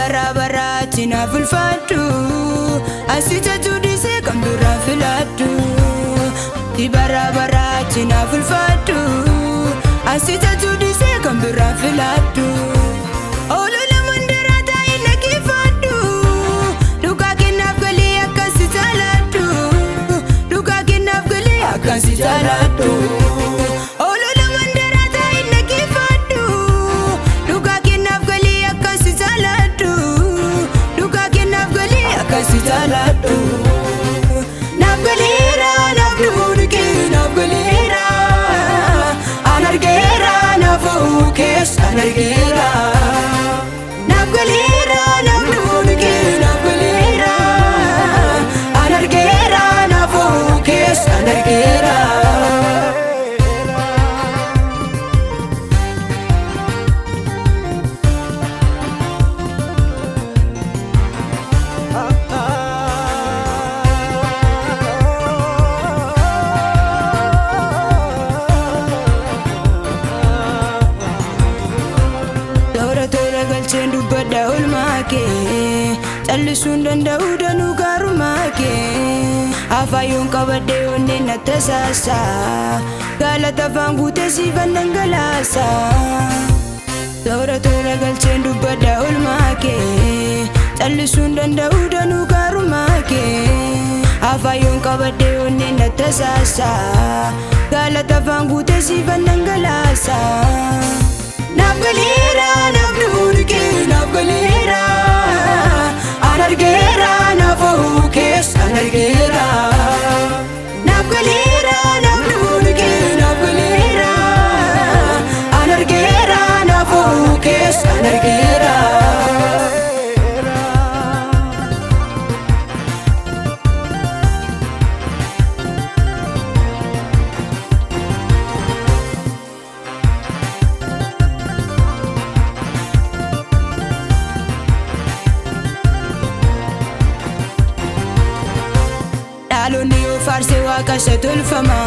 Baraa baraatti naaf ulfaadhu asita judise kan dura filadhu. Baraa baraatti naaf ulfaadhu asita judise kan dura filadhu. Olola mandara taa'ee nageeffadhu dhugaa kennaaf galee akkasi jaaladhu. Dhugaa kennaaf galee akkasi jaaladhu. Anargeera naaf galeera naaf nuunike naaf galeera anargeera naaf kees anargeera. Dubbadha oolmaa kee callisuun danda'u danuu gaarummaa kee. Afaan qabadhee onneen na tasaasa galata afaan guutee siifan dhangalaasa. Toora toora galcheen dubbadha oolmaa kee callisuun danda'u danuu gaarummaa kee. Afaan qabadhee onneen na tasaasa galata afaan guutee siifan dhangalaasa. Naaf galeera naaf nuunike naaf galeera anargeera naaf kees anargeera. Naaf galeera naaf nuunike naaf galeera anargeera naaf kees anargeera. Dhaloonni yoo faarsee waaqa isa tolfama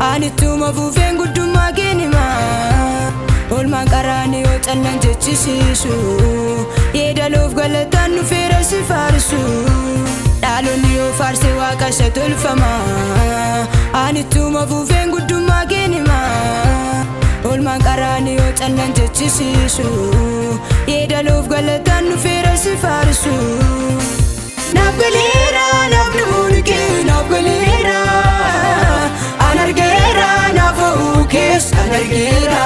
anittuma fuufeen guddummaa kennima. Oolmaan qaraanii yoo callan jechisiisu yeedaloof galataan dhufeera si faarsu. Dhaloonni yoo faarsee waaqa isa tolfama anittuma fuufeen guddummaa kennima. Oolmaan qaraanii yoo callan jechisiisu yeedaloof galataan dhufeera si faarsu. Naaf galeera naaf nuunike naaf galeera anargeera naaf kees anargeera.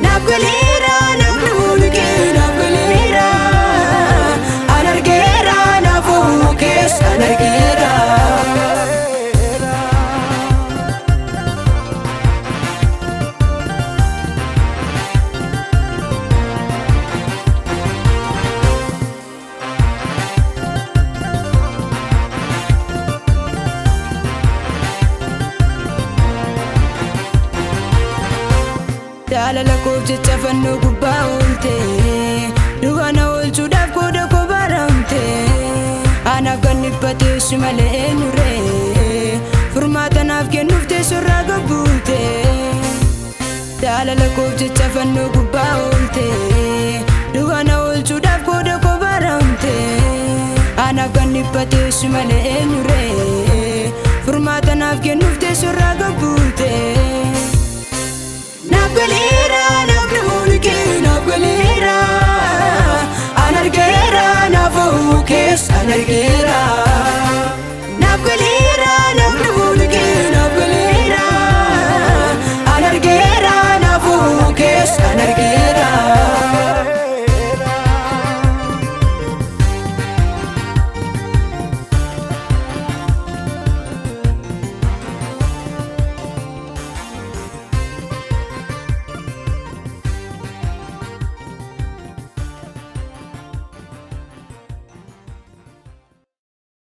Naaf galeera naaf nuunike naaf galeera anargeera naaf kees anargeera. Jaalala koof jecha fannoo gubbaa oolte du'a na oolchuudhaaf qooda koo baramte. Anaaf kan dhiphateessu malee eenyuree furmaata naaf kennuuf teessorraa gabbuute. Jaalala koof jecha fannoo gubbaa oolte du'a na oolchuudhaaf qooda koo baramte. Anaaf kan dhiphateessu malee eenyuree furmaata naaf kennuuf teessorraa gabbuute. Naaf galeera naaf nuunike naaf galeera anargeera naaf kees anargeera.